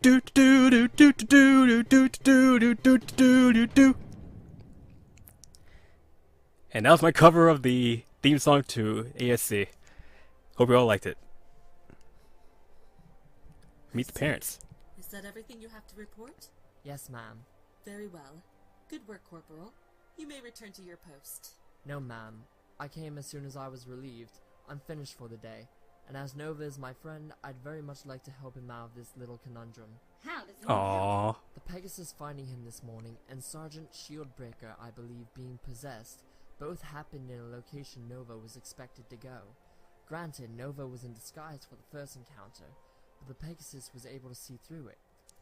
do do do do do do do do do do do. And that was my cover of the theme song to ASC. Hope you all liked it. Meet the parents. Is that everything you have to report? Yes, ma'am. Very well. Good work, Corporal. You may return to your post. No, ma'am. I came as soon as I was relieved. I'm finished for the day. And as Nova is my friend, I'd very much like to help him out of this little conundrum. How does it help? Aww. The Pegasus finding him this morning and Sergeant Shieldbreaker, I believe, being possessed, both happened in a location Nova was expected to go. Granted, Nova was in disguise for the first encounter, but the Pegasus was able to see through it.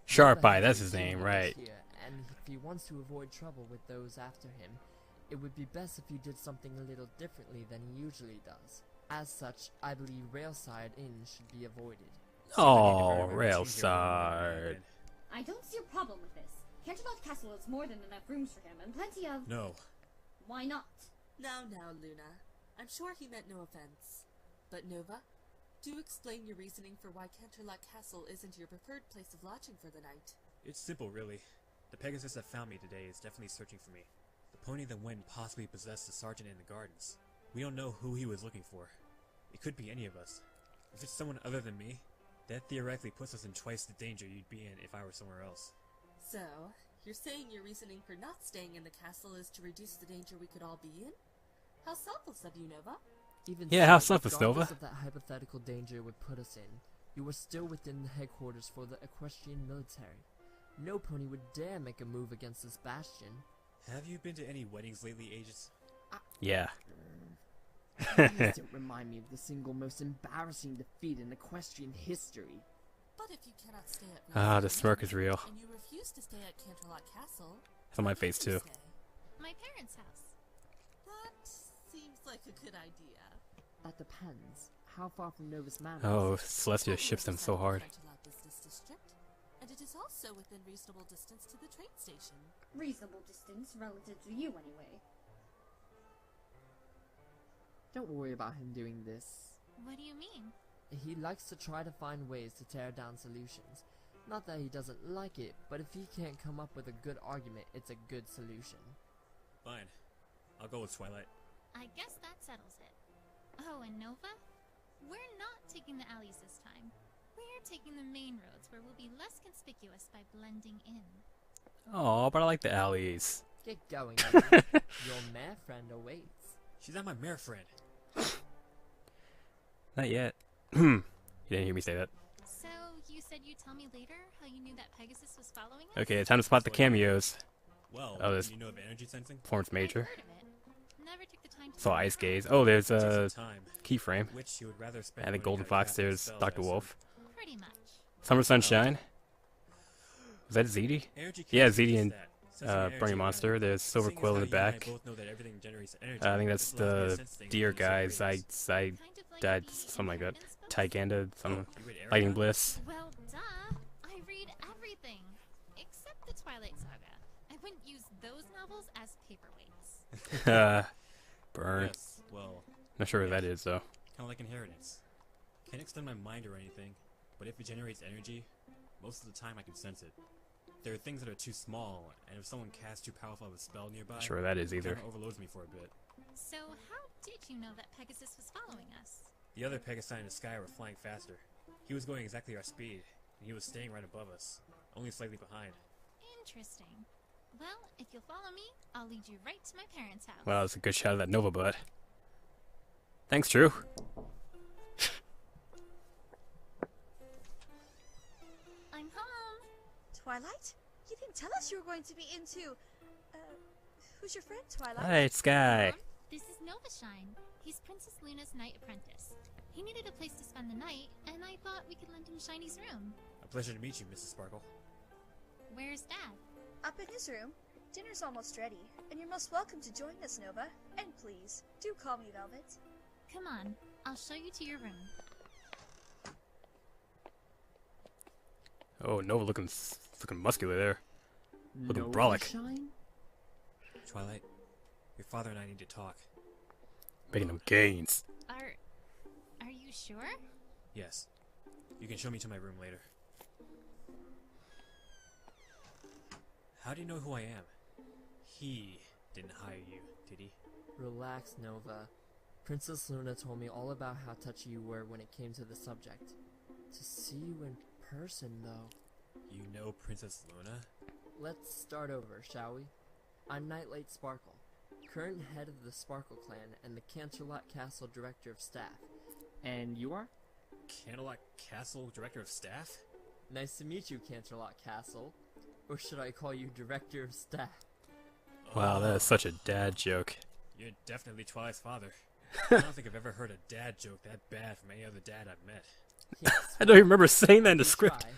Sharp Nova Eye, has that's been his seeing name, what right. is here, and if he wants to avoid trouble with those after him, it would be best if he did something a little differently than he usually does. As such, I believe Railside Inn should be avoided. Oh, Railside. I don't see a problem with this. Canterlot Castle has more than enough rooms for him and plenty of... No. Why not? Now, Luna. I'm sure he meant no offense. But Nova, do explain your reasoning for why Canterlot Castle isn't your preferred place of lodging for the night. It's simple, really. The Pegasus that found me today is definitely searching for me. The pony that went possibly possessed the sergeant in the gardens. We don't know who he was looking for. It could be any of us. If it's someone other than me, that theoretically puts us in twice the danger you'd be in if I were somewhere else. So, you're saying your reasoning for not staying in the castle is to reduce the danger we could all be in? How selfless of you, Nova. Even Yeah, so, how selfless, regardless Nova. of that hypothetical danger would put us in, you are still within the headquarters for the Equestrian military. No pony would dare make a move against this bastion. Have you been to any weddings lately, Aegis? Yeah. Please don't remind me of the single most embarrassing defeat in equestrian history. But if you cannot stay at Ah, Railside the smirk Inn, is real. and you refuse to stay at Canterlot Castle, It's on my where face do you too. stay? My parents' house. That seems like a good idea. That depends. How far from Novus Manor? Oh, is it? Celestia ships them so hard. Canterlot Business District, and it is also within reasonable distance to the train station. Reasonable distance relative to you, anyway. Don't worry about him doing this. What do you mean? He likes to try to find ways to tear down solutions. Not that he doesn't like it, but if he can't come up with a good argument, it's a good solution. Fine. I'll go with Twilight. I guess that settles it. Oh, and Nova? We're not taking the alleys this time. We're taking the main roads where we'll be less conspicuous by blending in. Oh, but I like the alleys. Get going, Nova. Your mare friend awaits. She's not my mare friend. Not yet. You didn't hear me say that. So, you said you'd tell me later how you knew that Pegasus was following us? Okay, time to spot the cameos. Well, Oh, this you know of energy sensing? Florence I've Major. heard of it. Never took the time to So learn Ice how. Gaze. Oh, there's It takes a some time. keyframe. Which you would rather spend And the learning Golden how to Fox. cast There's spells Dr. as Wolf. Pretty much. Summer Sunshine. Is that ZD? Energy Yeah, casting ZD is and that. Sensing energy Burning around Monster. you. There's Silver Seeing as Quill in how the you and I back. both know that everything generates energy, I think that's this allows me to the sense things deer in certain guys. ways. Kind of like Died the something like that. Inheritance books? Tyganda, something. You read Fighting Eragon? Bliss. Well, duh. I read everything. Except the Twilight Saga. I wouldn't use those novels as paperweights. Burn. Yes, well, Not sure what that is though. kind of like inheritance. Can't extend my mind or anything, but if it generates energy, most of the time I can sense it. There are things that are too small, and if someone casts too powerful of a spell nearby, Not sure what that is it either. kinda overloads me for a bit. So, how did you know that Pegasus was following us? The other Pegasi in the sky were flying faster. He was going exactly our speed, and he was staying right above us, only slightly behind. Interesting. Well, if you'll follow me, I'll lead you right to my parents' house. Wow, that's a good shot of that Nova butt. Thanks, True. I'm home. Twilight? You didn't tell us you were going to be into... who's your friend, Twilight? Hi, it's Sky. Mom, this is Novashine. He's Princess Luna's knight apprentice. He needed a place to spend the night, and I thought we could lend him Shiny's room. A pleasure to meet you, Mrs. Sparkle. Where's Dad? Up in his room. Dinner's almost ready, and you're most welcome to join us, Nova. And please, do call me Velvet. Come on, I'll show you to your room. Oh, Nova looking muscular there. Looking brolic. Shine? Twilight, your father and I need to talk. Making them gains. Are you sure? Yes. You can show me to my room later. How do you know who I am? He didn't hire you, did he? Relax, Nova. Princess Luna told me all about how touchy you were when it came to the subject. To see you in person, though. You know Princess Luna? Let's start over, shall we? I'm Nightlight Sparkle, current head of the Sparkle Clan and the Canterlot Castle Director of Staff. And you are? Canterlot Castle Director of Staff? Nice to meet you, Canterlot Castle. Or should I call you Director of Staff? Wow, that is such a dad joke. You're definitely Twilight's father. I don't think I've ever heard a dad joke that bad from any other dad I've met. Yes, I don't even remember saying that in the we script. try.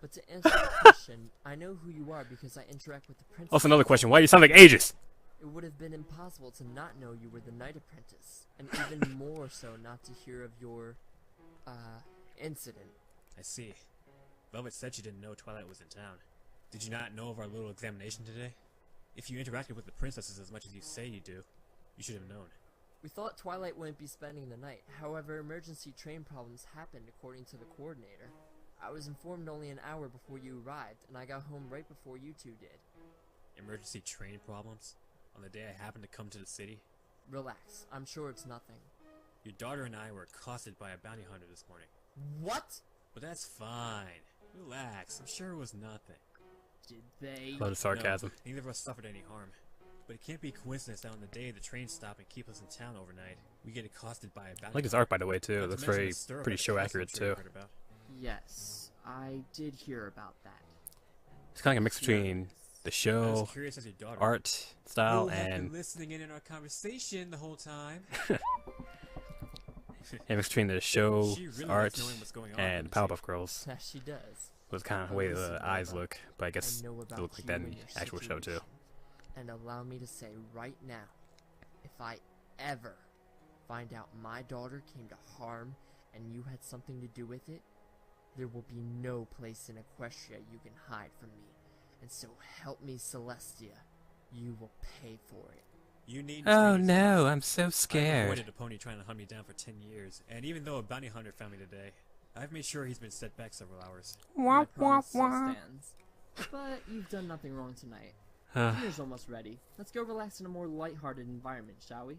But to answer your question, I know who you are because I interact with the princess. Also, another question: why do you sound like Aegis? It would have been impossible to not know you were the Knight Apprentice, and even more so not to hear of your, incident. I see. Velvet said she didn't know Twilight was in town. Did you not know of our little examination today? If you interacted with the princesses as much as you say you do, you should have known. We thought Twilight wouldn't be spending the night. However, emergency train problems happened according to the coordinator. I was informed only an hour before you arrived, and I got home right before you two did. Emergency train problems? On the day I happened to come to the city? Relax, I'm sure it's nothing. Your daughter and I were accosted by a bounty hunter this morning. What? But that's fine. Relax, I'm sure it was nothing. Did they? Love the sarcasm. No, neither of us suffered any harm. But it can't be a coincidence that on the day the trains stop and keep us in town overnight, we get accosted by a bounty I like his hunter. art, by the way, too. Not to That's mention very the stir pretty about the show castle accurate I'm sure you've too. heard about. Yes, I did hear about that. It's kind of like a mix between the I was show, curious as your daughter. art style, Who had been and listening in on our conversation the whole time. mix between the show, She really art, likes knowing what's going on, and doesn't she? Powerpuff Girls. Yes, she does. Was kind of the way the eyes look, but I guess I know they about look like you that in and the your actual show too. situation. And allow me to say right now, if I ever find out my daughter came to harm and you had something to do with it, there will be no place in Equestria you can hide from me. And so help me, Celestia, you will pay for it. You need. Oh no, I'm so I've scared. avoided a pony trying to hunt me down for 10 years, and even though a bounty hunter found me today, I've made sure he's been set back several hours. My promise still stands. But you've done nothing wrong tonight. Uh, Dinner's almost ready. Let's go relax in a more lighthearted environment, shall we?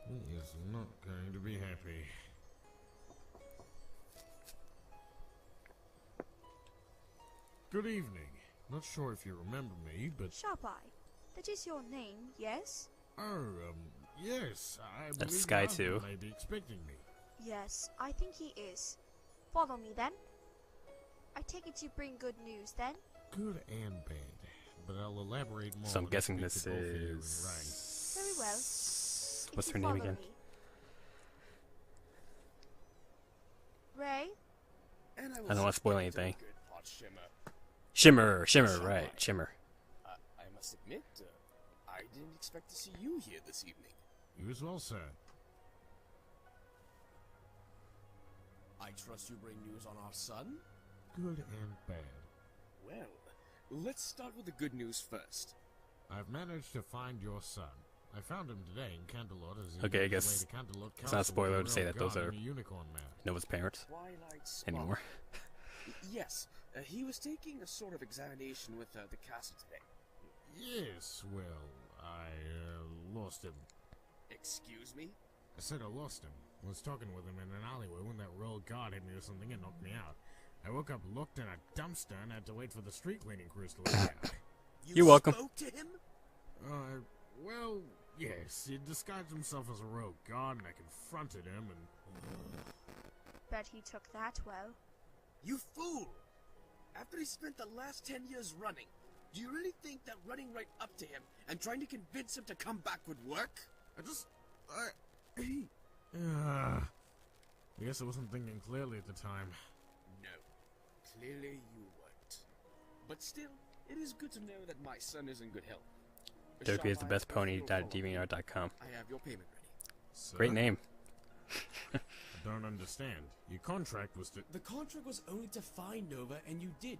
He is not going to be happy. Good evening. Not sure if you remember me, but... Sharp Eye, that is your name, yes? Oh, yes, I That's believe Sky your too. husband may be expecting me. Yes, I think he is. Follow me then. I take it you bring good news then? Good and bad, but I'll elaborate more. so I'm when I guessing speak this to both of you in writing. is. Very well. What's If her you name follow again? me. Ray? I don't want to spoil anything. Shimmer, right, Shimmer. I must admit, I didn't expect to see you here this evening. You as well, sir. I trust you bring news on our son? Good and bad. Well, let's start with the good news first. I've managed to find your son. I found him today in Canterlot as he Okay, I made his guess way to Canterlot it's not a Castle spoiler with to a say royal that those guard are and a unicorn man. Nova's parents Twilight Sparkle. anymore. Yes, he was taking a sort of examination with the castle today. Yes, well, I lost him. Excuse me? I said I lost him. I was talking with him in an alleyway when that royal guard hit me with something and knocked me out. I woke up locked in a dumpster and had to wait for the street cleaning crews to let me out. You're welcome. Spoke to him? Well, yes, he disguised himself as a rogue guard and I confronted him and... Bet he took that well. You fool! After he spent the last 10 years running, do you really think that running right up to him and trying to convince him to come back would work? I guess I wasn't thinking clearly at the time. No. Clearly you weren't. But still, it is good to know that my son is in good health. Dopey is the best Shall I- pony.deviantart.com. I have your payment ready. Sir, Great name. I don't understand. Your contract was to... The contract was only to find Nova, and you did.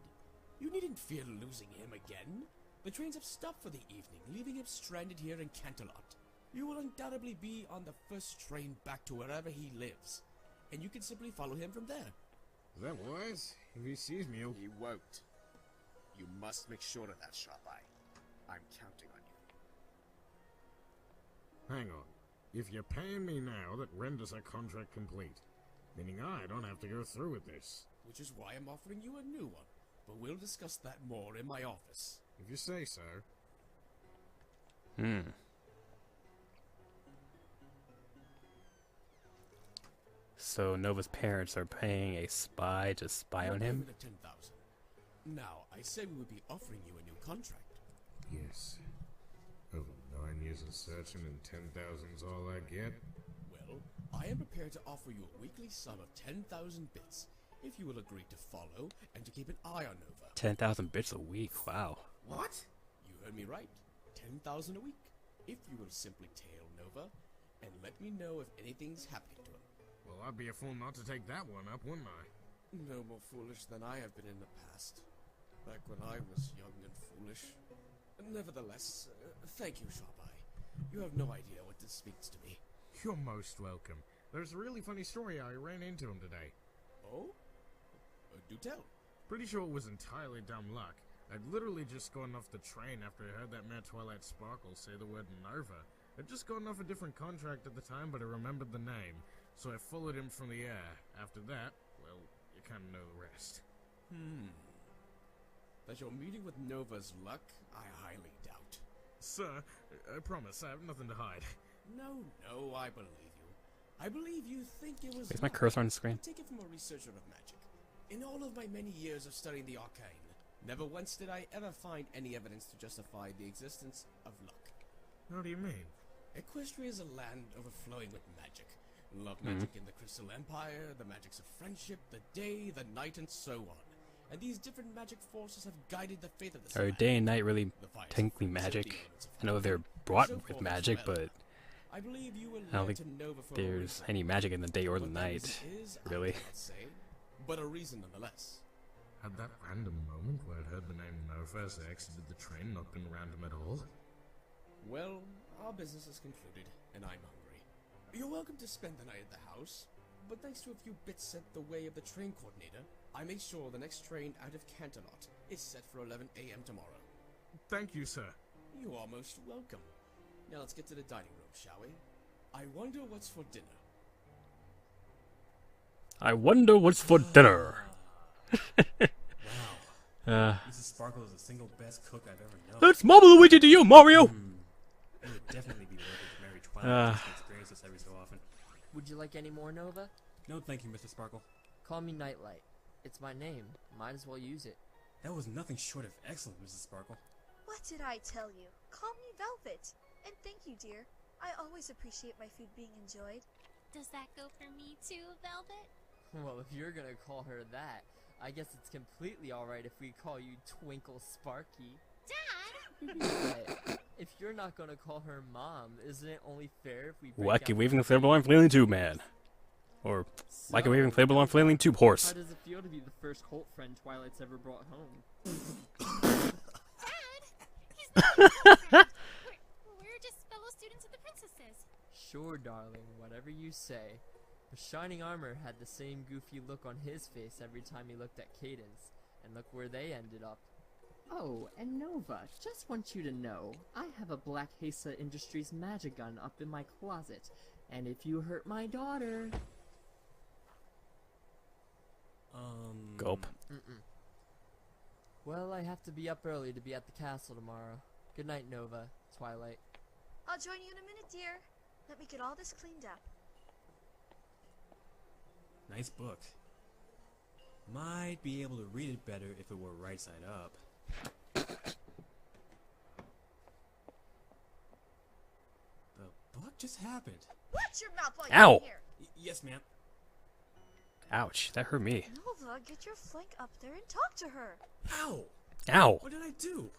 You needn't fear losing him again. The trains have stopped for the evening, leaving him stranded here in Canterlot. You will undoubtedly be on the first train back to wherever he lives. and you can simply follow him from there. Is that wise? If he sees me, he'll... He won't. You must make sure of that, Sharp Eye. I'm counting on you. Hang on. If you're paying me now, that renders our contract complete. Meaning I don't have to go through with this. Which is why I'm offering you a new one. But we'll discuss that more in my office. If you say so. So Nova's parents are paying a spy to spy on him? 10,000. Now, I say we would be offering you a new contract. Yes. Over 9 years of searching and 10,000's all I get? Well, I am prepared to offer you a weekly sum of 10,000 bits, if you will agree to follow and to keep an eye on Nova. 10,000 bits a week, wow. What? You heard me right. 10,000 a week. If you will simply tail Nova, and let me know if anything's happening to him. Well, I'd be a fool not to take that one up, wouldn't I? No more foolish than I have been in the past. Back when I was young and foolish. Nevertheless, thank you, Sharp Eye. You have no idea what this means to me. You're most welcome. There's a really funny story how I ran into him today. Oh? Do tell. Pretty sure it was entirely dumb luck. I'd literally just gotten off the train after I heard that man Twilight Sparkle say the word Nova. I'd just gotten off a different contract at the time, but I remembered the name, so I followed him from the air. After that, well, you kind of know the rest. That you're meeting with Nova's luck, I highly doubt. Sir, I promise, I have nothing to hide. No, I believe you. I believe you think it was Is my cursor on the screen? Take it from a researcher of magic. In all of my many years of studying the arcane, never once did I ever find any evidence to justify the existence of luck. What do you mean? Equestria is a land overflowing with magic. Love magic in the Crystal Empire, the magics of friendship, the day, the night, and so on. And these different magic forces have guided the fate of the Are day and night really technically magic? I know they're brought with magic, but I believe you will I don't lead think to Nova for a there's reason. any magic in the day or the What that night, reason is, really. I cannot say, but a reason nonetheless. Had that random moment where I'd heard the name Nova as I exited the train not been random at all? Well, our business is concluded, and I'm hungry. You're welcome to spend the night at the house, but thanks to a few bits sent the way of the train coordinator, I made sure the next train out of Canterlot is set for 11 a.m. tomorrow. Thank you, sir. You are most welcome. Now let's get to the dining room, shall we? I wonder what's for dinner. I wonder what's for dinner. Mrs. Sparkle is the single best cook I've ever known. Let's marble Luigi to you, Mario! It would definitely be worth it to marry Twilight just to experience this every so often. Would you like any more, Nova? No, thank you, Mr. Sparkle. Call me Nightlight. It's my name. Might as well use it. That was nothing short of excellent, Mrs. Sparkle. What did I tell you? Call me Velvet. And thank you, dear. I always appreciate my food being enjoyed. Does that go for me too, Velvet? Well, if you're gonna call her that, I guess it's completely alright if we call you Twinkle Sparky. Dad! But if you're not gonna call her Mom, isn't it only fair if we break Wacky out waving the inflatable arm flailing tube man. Or wacky waving inflatable arm flailing tube horse. How does it feel to be the first cult friend Twilight's ever brought home? Dad! He's not a friend. We're just fellow students of the princesses. Sure, darling, whatever you say. But Shining Armor had the same goofy look on his face every time he looked at Cadence, and look where they ended up. Oh, and Nova, just want you to know, I have a Black Hesa Industries magic gun up in my closet, and if you hurt my daughter... Gulp. Well, I have to be up early to be at the castle tomorrow. Good night, Nova. Twilight. I'll join you in a minute, dear. Let me get all this cleaned up. Nice book. Might be able to read it better if it were right side up. The book just happened. Watch your mouth while Ow! you're here. Yes, ma'am. Ouch, that hurt me. Nova, get your flank up there and talk to her. Ow! Ow! What did I do?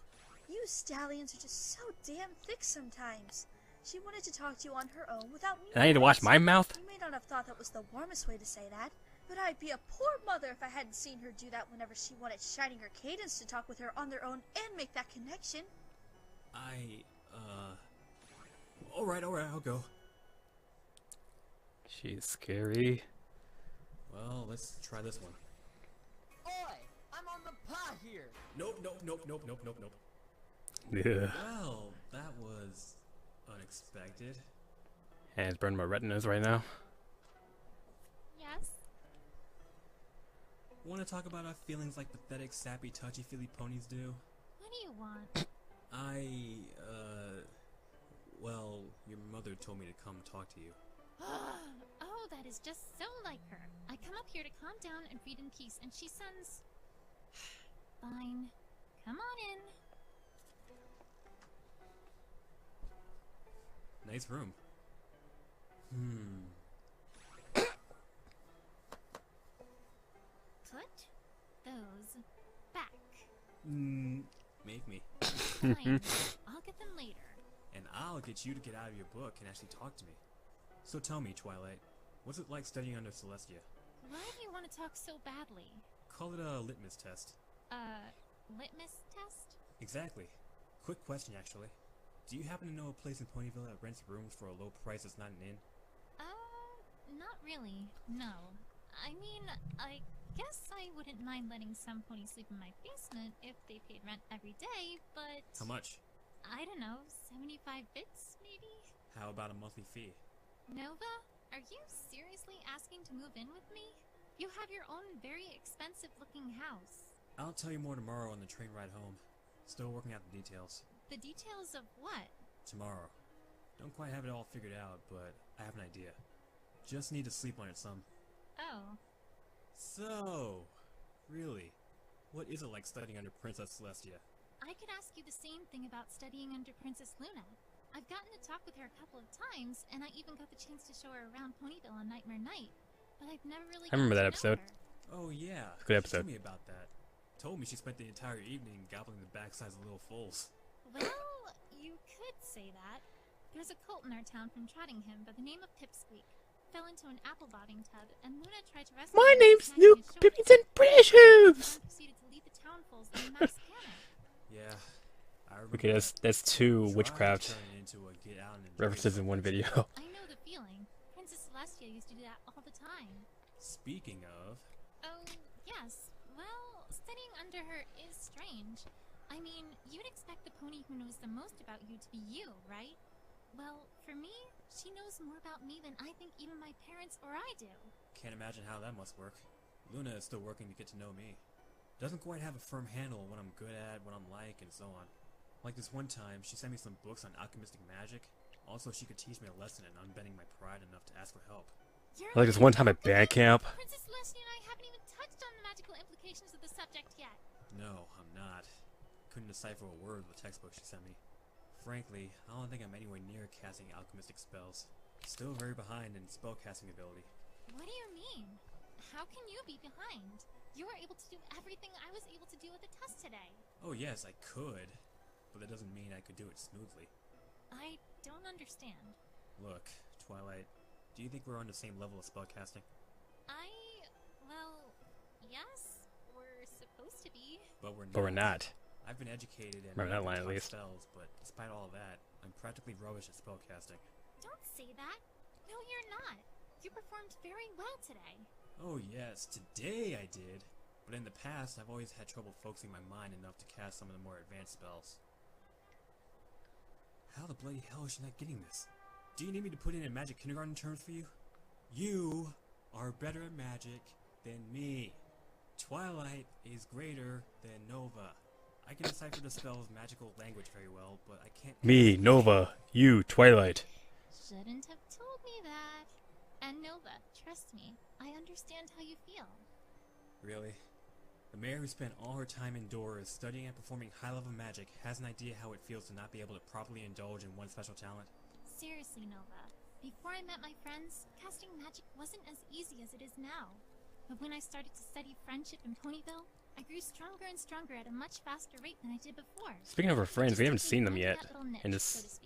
You stallions are just so damn thick sometimes. She wanted to talk to you on her own without me. And I need to wash my mouth? You may not have thought that was the warmest way to say that, but I'd be a poor mother if I hadn't seen her do that whenever she wanted Shining or Cadence to talk with her on their own and make that connection. Alright, I'll go. She's scary. Well, let's try this one. Oi! I'm on the pot here! Nope, nope, nope, nope, nope, nope, nope. Yeah. Well, that was unexpected. And it's burning my retinas right now. Yes? Want to talk about our feelings like pathetic, sappy, touchy-feely ponies do? What do you want? Well, your mother told me to come talk to you. Oh, that is just so like her. I come up here to calm down and read in peace, and she sends... Fine. Come on in. Nice room. Put those back. Make me. Fine. I'll get them later. And I'll get you to get out of your book and actually talk to me. So tell me, Twilight, what's it like studying under Celestia? Why do you want to talk so badly? Call it a litmus test. Litmus test? Exactly. Quick question, actually. Do you happen to know a place in Ponyville that rents rooms for a low price that's not an inn? Not really. No. I mean, I guess I wouldn't mind letting some ponies sleep in my basement if they paid rent every day, but... How much? I don't know, 75 bits, maybe? How about a monthly fee? Nova, are you seriously asking to move in with me? You have your own very expensive-looking house. I'll tell you more tomorrow on the train ride home. Still working out the details. The details of what? Tomorrow. Don't quite have it all figured out, but I have an idea. Just need to sleep on it some. Oh. So, really, what is it like studying under Princess Celestia? I could ask you the same thing about studying under Princess Luna. I've gotten to talk with her a couple of times, and I even got the chance to show her around Ponyville on Nightmare Night, but I've never really I remember that gotten to know episode. her. Oh yeah, Good she episode. told me about that. Told me she spent the entire evening gobbling the backsides of little foals. Well, you could say that. There's a colt in our town from Trottingham by the name of Pipsqueak. Fell into an apple bobbing tub, and Luna tried to rescue My him by name's snagging Luke his shorts. Pipington British Hooves! And proceeded to lead the townfuls in a mass panic. Yeah, I remember. Okay, that's two Tried witchcraft turning it into a get out and enjoy references in one video. I know the feeling. Princess Celestia used to do that all the time. Speaking of, Oh, yes. Well, studying under her is strange. I mean, you'd expect the pony who knows the most about you to be you, right? Well, for me, she knows more about me than I think even my parents or I do. can't imagine how that must work. Luna is still working to get to know me. Doesn't quite have a firm handle on what I'm good at, what I'm like, and so on. Like this one time, she sent me some books on alchemistic magic. Also, she could teach me a lesson in unbending my pride enough to ask for help. You're Like this one time at band camp. Princess Celestia and I haven't even touched on the magical implications of the subject yet. No, I'm not. Couldn't decipher a word of the textbook she sent me. Frankly, I don't think I'm anywhere near casting alchemistic spells. Still very behind in spellcasting ability. What do you mean? How can you be behind? You were able to do everything I was able to do at the test today. Oh yes, I could. But that doesn't mean I could do it smoothly. I don't understand. Look, Twilight, do you think we're on the same level of spellcasting? Well, yes, we're supposed to be. But we're not. But we're not. I've been educated and Remember that I've line at taught least. spells, but despite all of that, I'm practically rubbish at spellcasting. Don't say that. No, you're not. You performed very well today. Oh yes, today I did. But in the past, I've always had trouble focusing my mind enough to cast some of the more advanced spells. How the bloody hell is she not getting this? Do you need me to put it in magic kindergarten terms for you? You are better at magic than me. Twilight is greater than Nova. I can decipher the spell's magical language very well, but I can't... Me, Nova, you, Twilight. Shouldn't have told me that. And Nova, trust me, I understand how you feel. Really? The mayor who spent all her time indoors studying and performing high-level magic has an idea how it feels to not be able to properly indulge in one special talent? Seriously, Nova. Before I met my friends, casting magic wasn't as easy as it is now. But when I started to study friendship in Ponyville, I grew stronger and stronger at a much faster rate than I did before. Speaking of our friends, we haven't seen them yet in this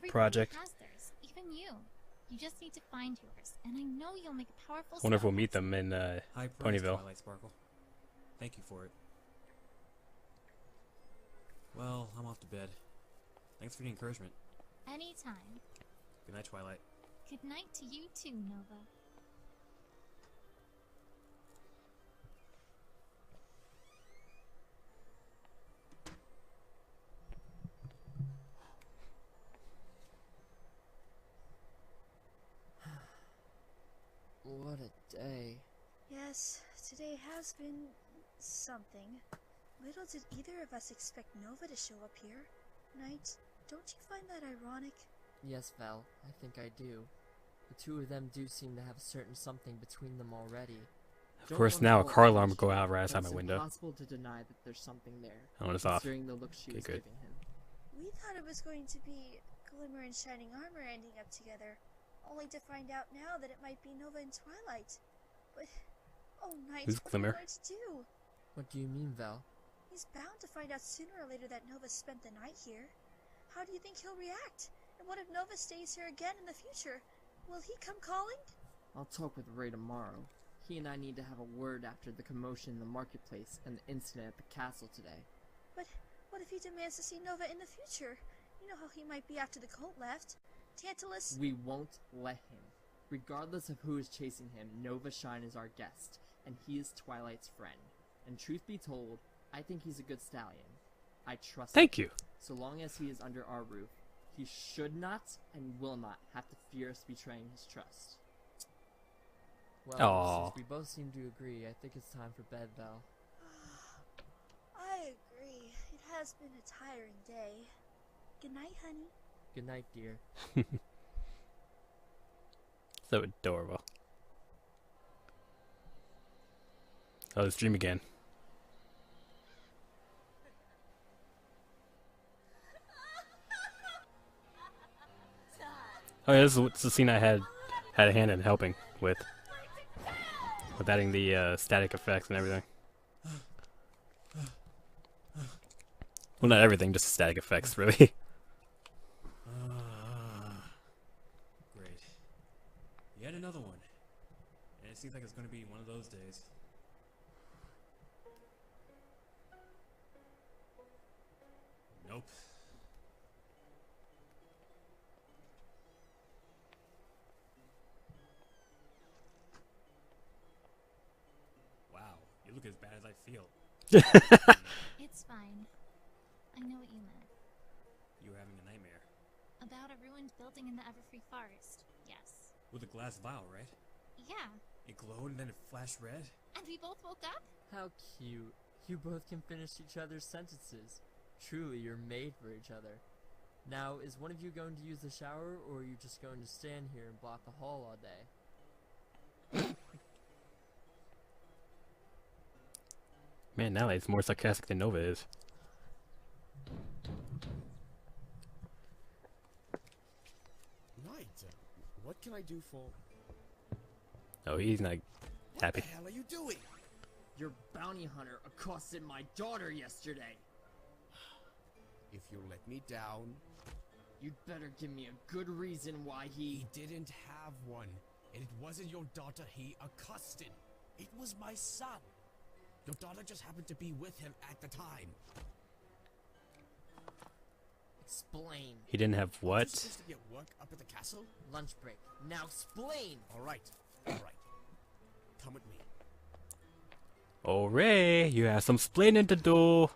project. Has theirs, even you. You just need to find yours, and I know you'll make a powerful Wonder if we'll spell. meet them in High praise, Ponyville. Twilight Sparkle. Thank you for it. Well, I'm off to bed. Thanks for the encouragement. Anytime. Good night, Twilight. Good night to you too, Nova. Today has been something. Little did either of us expect Nova to show up here. Knight, don't you find that ironic? Yes, Val, I think I do. The two of them do seem to have a certain something between them already. Of course, now a car alarm will go out right outside my window. It's impossible to deny that there's something there. Oh, it's off. Considering the look she was good. giving him. We thought it was going to be Glimmer and Shining Armor ending up together, only to find out now that it might be Nova and Twilight. But, oh, Knight, Who's what are we Glimmer? going to do? What do you mean, Val? He's bound to find out sooner or later that Nova spent the night here. How do you think he'll react? And what if Nova stays here again in the future? Will he come calling? I'll talk with Ray tomorrow. He and I need to have a word after the commotion in the marketplace and the incident at the castle today. But what if he demands to see Nova in the future? You know how he might be after the cult left. Tantalus... We won't let him. Regardless of who is chasing him, Nova Shine is our guest, and he is Twilight's friend. And truth be told, I think he's a good stallion. I trust him. Thank you. So long as he is under our roof, he should not and will not have to fear us betraying his trust. Well, Aww. since we both seem to agree, I think it's time for bed, Val. I agree. It has been a tiring day. Good night, honey. Good night, dear. So adorable. Oh, let's dream again. Oh yeah, this is the scene I had a hand in helping with adding the static effects and everything. Well, not everything, just static effects, really. Great. Yet another one. And it seems like it's going to be one of those days. Nope. Wow, you look as bad as I feel. It's fine. I know what you meant. You were having a nightmare. About a ruined building in the Everfree Forest. Yes. With a glass vial, right? Yeah. It glowed and then it flashed red? And we both woke up? How cute. You both can finish each other's sentences. Truly, you're made for each other. Now, is one of you going to use the shower, or are you just going to stand here and block the hall all day? Man, now it's more sarcastic than Nova is. Knight, what can I do for... Oh, he's not happy. What the hell are you doing? Your bounty hunter accosted my daughter yesterday. If you'll let me down... You'd better give me a good reason why He didn't have one. And it wasn't your daughter he accosted. It was my son. Your daughter just happened to be with him at the time. Explain. He didn't have You're what? supposed to be at work up at the castle? Lunch break. Now explain! Alright, alright. Come with me. Oh, Ray, you have some splaining to do.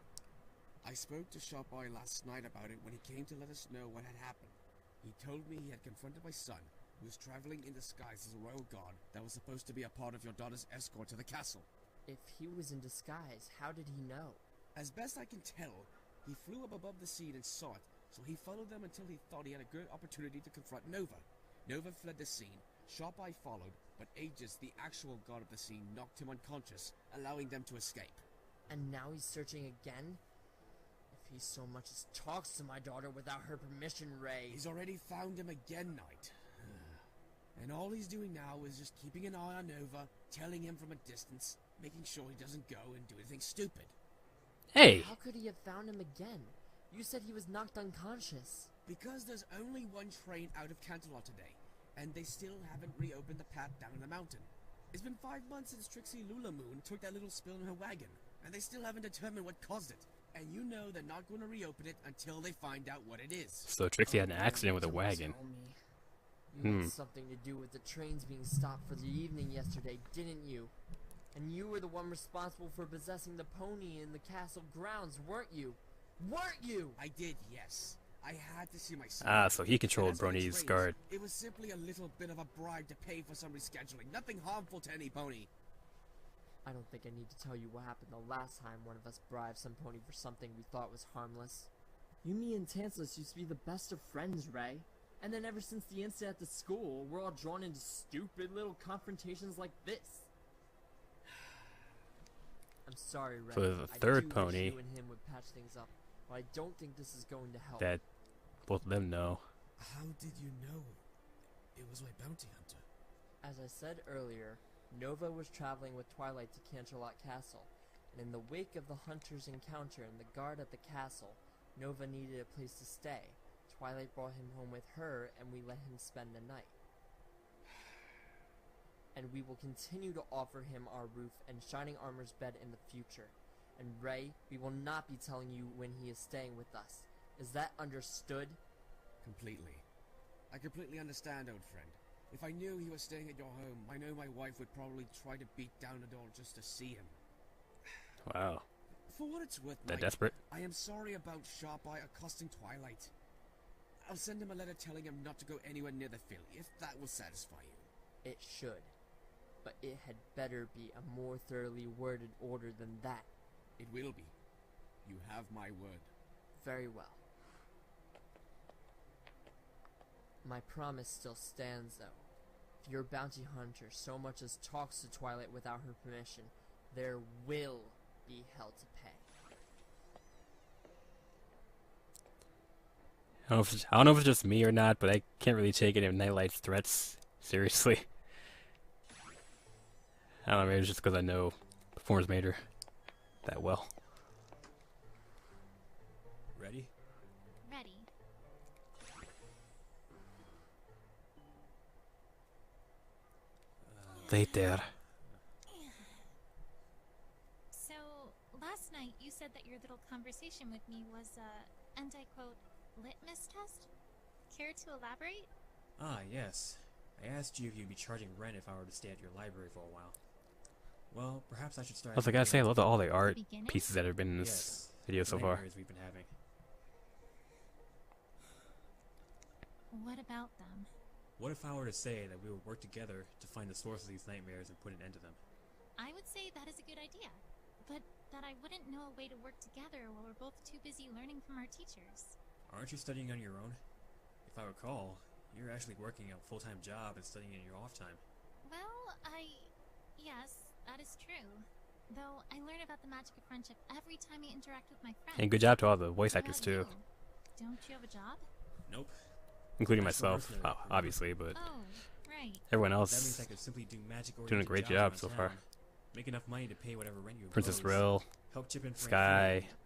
I spoke to Sharp Eye last night about it when he came to let us know what had happened. He told me he had confronted my son, who was traveling in disguise as a royal guard that was supposed to be a part of your daughter's escort to the castle. If he was in disguise, how did he know? As best I can tell, he flew up above the scene and saw it, so he followed them until he thought he had a good opportunity to confront Nova. Nova fled the scene, Sharp Eye followed, but Aegis, the actual god of the scene, knocked him unconscious, allowing them to escape. And now he's searching again? If he so much as talks to my daughter without her permission, Ray... He's already found him again, Knight. And all he's doing now is just keeping an eye on Nova, telling him from a distance, making sure he doesn't go and do anything stupid. Hey! How could he have found him again? You said he was knocked unconscious. Because there's only one train out of Canterlot today, and they still haven't reopened the path down the mountain. It's been 5 months since Trixie Lulamoon took that little spill in her wagon, and they still haven't determined what caused it. And you know they're not going to reopen it until they find out what it is. So Trixie had an accident with a wagon. Tell me. You had something to do with the trains being stopped for the evening yesterday, didn't you? And you were the one responsible for possessing the pony in the castle grounds, weren't you? Weren't you? I did, yes. I had to see my son. Ah, so he controlled And as for the Brony's trains, guard. It was simply a little bit of a bribe to pay for some rescheduling. Nothing harmful to any pony. I don't think I need to tell you what happened the last time one of us bribed some pony for something we thought was harmless. You, me, and Tantalus used to be the best of friends, Ray. And then ever since the incident at the school, we're all drawn into stupid little confrontations like this. I'm sorry, Ray. So there's a third I do wish pony you and him would patch things up, but I don't think this is going to help. that both of them know. How did you know it was my bounty hunter? As I said earlier, Nova was traveling with Twilight to Canterlot Castle, and in the wake of the hunter's encounter and the guard at the castle, Nova needed a place to stay. Twilight brought him home with her, and we let him spend the night. And we will continue to offer him our roof and Shining Armor's bed in the future. And Ray, we will not be telling you when he is staying with us. Is that understood? Completely. I completely understand, old friend. If I knew he was staying at your home, I know my wife would probably try to beat down the door just to see him. Wow. For what it's worth, That Mike, desperate? I am sorry about Sharpeye accosting Twilight. I'll send him a letter telling him not to go anywhere near the filly, if that will satisfy you. It should. But it had better be a more thoroughly worded order than that. It will be. You have my word. Very well. My promise still stands, though. If your bounty hunter so much as talks to Twilight without her permission, there will be hell to pay. I don't know if it's just me or not, but I can't really take any of Nightlight's threats seriously. I don't know, maybe it's just because I know Performance Major that well. Ready? Ready. Late there. So, last night you said that your little conversation with me was and I quote, litmus test? Care to elaborate? Ah, yes. I asked you if you'd be charging rent if I were to stay at your library for a while. Well, perhaps I should start... I was like, I gotta say, I love all the art Beginning? pieces that have been in this video so far. nightmares we've been having. What about them? What if I were to say that we would work together to find the source of these nightmares and put an end to them? I would say that is a good idea, but that I wouldn't know a way to work together while we're both too busy learning from our teachers. Aren't you studying on your own? If I recall, you're actually working a full-time job and studying in your off time. Well, yes, that is true. Though I learn about the magic of friendship every time I interact with my friends. And good job to all the voice What actors about too, you? Don't you have a job? Nope. including That's the myself, mercenary recruit. obviously, but Oh, right. everyone That means else I could simply do magic doing a great job so far. Make enough money to pay whatever rent you Princess impose, Rill, help chip in for Sky, inflation,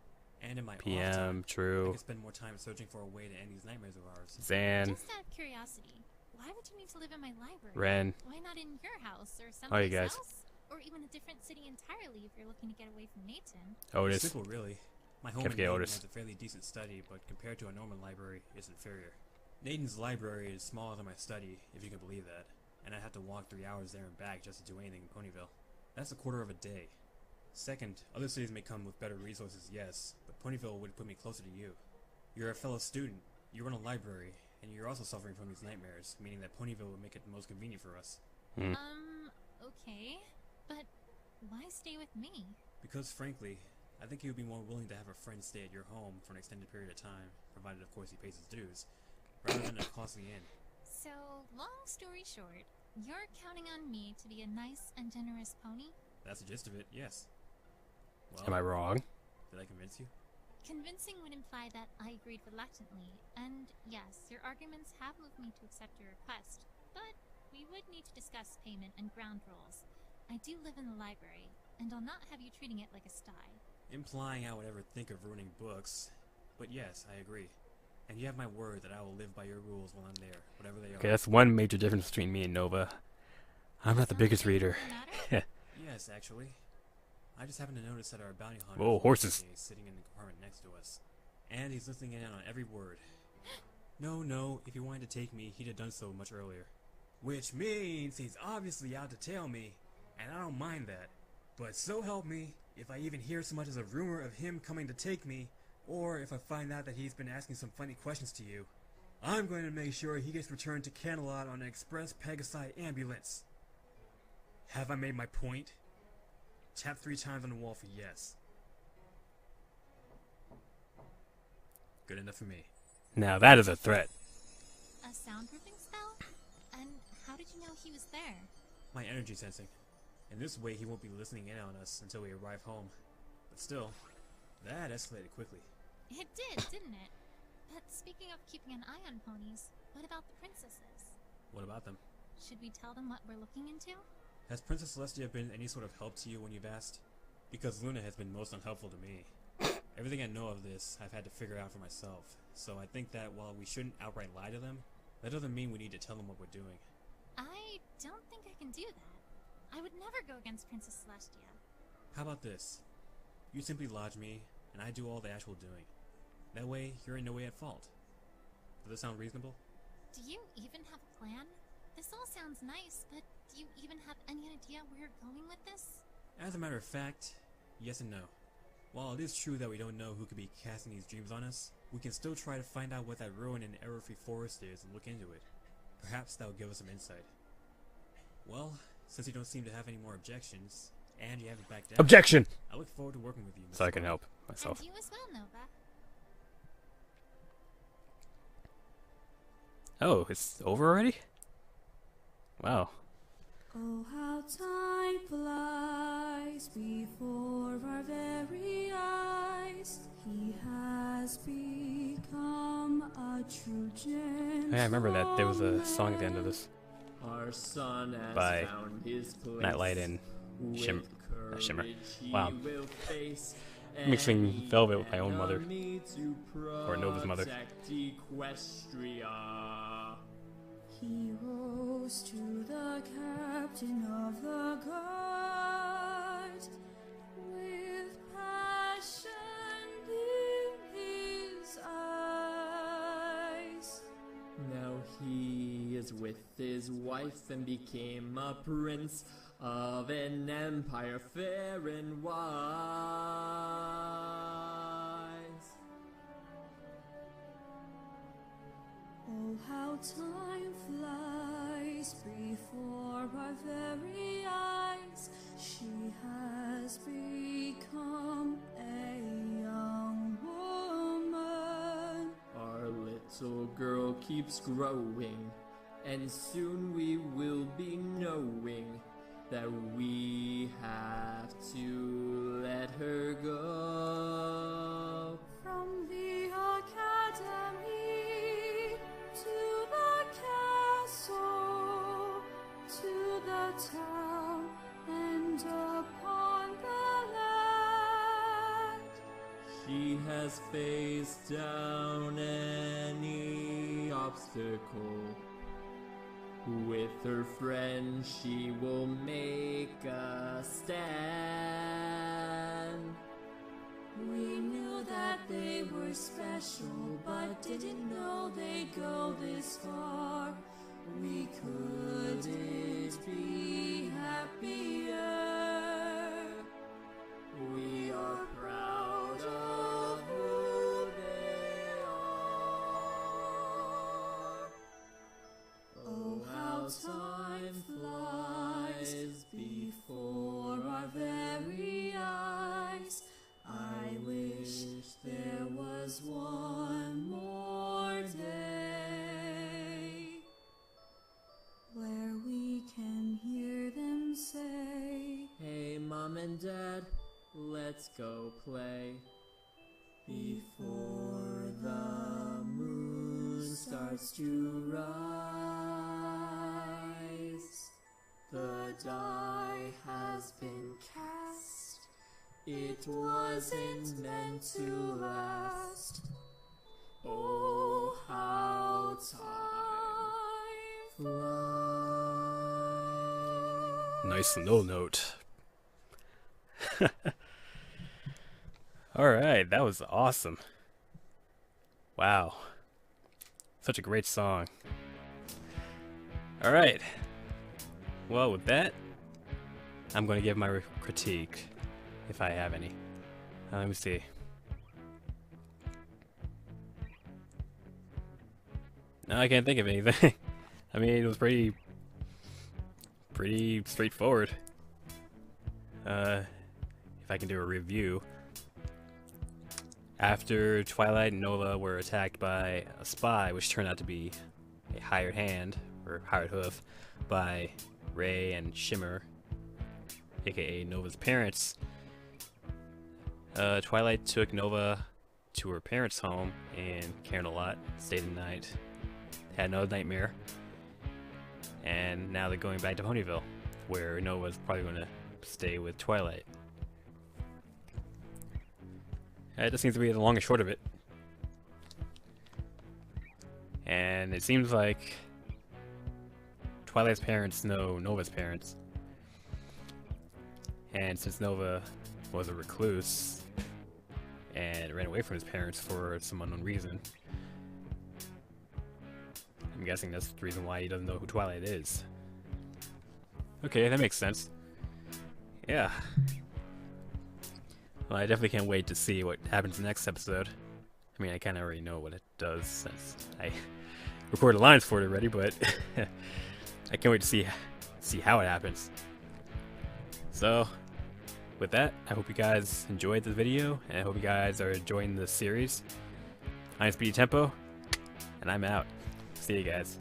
and in my off PM, time, I True, could spend more time searching for a way to end these nightmares of ours. Zan, Just out of curiosity, why would you need to live in my library? Ren. Why not in your house or Oh, you someplace guys. else? Or even a different city entirely if you're looking to get away from Nathan. It's Otis. simple, really. My home Can't in forget Naden Otis. has a fairly decent study, but compared to a normal library, it's inferior. Naden's library is smaller than my study, if you can believe that, and I'd have to walk 3 hours there and back just to do anything in Ponyville. That's a quarter of a day. Second, other cities may come with better resources, yes, but Ponyville would put me closer to you. You're a fellow student, you run a library, and you're also suffering from these nightmares, meaning that Ponyville would make it the most convenient for us. Okay. But why stay with me? Because frankly, I think you would be more willing to have a friend stay at your home for an extended period of time, provided of course he pays his dues, rather than a costly inn. So, long story short, you're counting on me to be a nice and generous pony? That's the gist of it, yes. Well, Am I wrong? did I convince you? Convincing would imply that I agreed reluctantly, and yes, your arguments have moved me to accept your request, but we would need to discuss payment and ground rules. I do live in the library, and I'll not have you treating it like a sty. Implying I would ever think of ruining books. But yes, I agree. And you have my word that I will live by your rules while I'm there, whatever they Okay, are. that's one major difference between me and Nova. I'm not the biggest reader. Yes, actually. I just happened to notice that our bounty hunter Whoa, horses. is sitting in the compartment next to us. And he's listening in on every word. No, if he wanted to take me, he'd have done so much earlier. Which means he's obviously out to tail me, and I don't mind that. But so help me, if I even hear so much as a rumor of him coming to take me, or if I find out that he's been asking some funny questions to you, I'm going to make sure he gets returned to Canterlot on an express Pegasi ambulance. Have I made my point? Tap 3 times on the wall for yes. Good enough for me. Now that is a threat. A soundproofing spell? And how did you know he was there? My energy sensing. In this way, he won't be listening in on us until we arrive home. But still, that escalated quickly. It did, didn't it? But speaking of keeping an eye on ponies, what about the princesses? What about them? Should we tell them what we're looking into? Has Princess Celestia been any sort of help to you when you've asked? Because Luna has been most unhelpful to me. Everything I know of this, I've had to figure out for myself. So I think that while we shouldn't outright lie to them, that doesn't mean we need to tell them what we're doing. I don't think I can do that. I would never go against Princess Celestia. How about this? You simply lodge me, and I do all the actual doing. That way, you're in no way at fault. Does this sound reasonable? Do you even have a plan? This all sounds nice, but do you even have any idea where you're going with this? As a matter of fact, yes and no. While it is true that we don't know who could be casting these dreams on us, we can still try to find out what that ruin in error-free forest is and look into it. Perhaps that will give us some insight. Well, since you don't seem to have any more objections, and you haven't backed down, Objection! I look forward to working with you, Ms. So I can Clark. help myself. And you as well, Nova. Oh, it's over already? Wow. Oh, how time flies before our very eyes. He has become a true gentleman. Yeah, I remember that there was a song at the end of this Our son has by found his place. Nightlight and With Shimmer. courage he Wow. will face Mixing any Velvet with my own mother. enemy to Or Nova's mother. protect Equestria. He rose to the captain of the guard with passion in his eyes. Now he is with his wife and became a prince of an empire fair and wise. Oh, how time flies before our very eyes. She has become a young woman. Our little girl keeps growing, and soon we will be knowing that we have to let her go. From the academy to the castle, to the town and upon the land. She has faced down any obstacle. With her friends she will make a stand. We knew that they were special, but didn't know they'd go this far. We couldn't be happier. We are proud of who they are. Oh, how time flies before our very eyes. I wish there was one more day where we can hear them say, Hey, Mom and Dad, let's go play. before the moon starts to rise. The die has been cast. It wasn't meant to last. Oh, how time flies. Nice little note. Alright, that was awesome. Wow. Such a great song. Alright. Well, with that, I'm going to give my critique, if I have any. Let me see. No, I can't think of anything. I mean, it was pretty straightforward. if I can do a review. After Twilight and Nova were attacked by a spy, which turned out to be a hired hand, or hired hoof, by Ray and Shimmer, aka Nova's parents, Twilight took Nova to her parents' home in Camelot, stayed the night, had another nightmare, and now they're going back to Ponyville, where Nova's probably going to stay with Twilight. That just seems to be the long and short of it. And it seems like Twilight's parents know Nova's parents. And since Nova was a recluse and ran away from his parents for some unknown reason, I'm guessing that's the reason why he doesn't know who Twilight is. Okay, that makes sense. Yeah. Well, I definitely can't wait to see what happens in the next episode. I mean, I kind of already know what it does since I recorded lines for it already, but I can't wait to see how it happens. So, with that, I hope you guys enjoyed the video, and I hope you guys are enjoying the series. I'm Speedy Tempo, and I'm out. See you guys.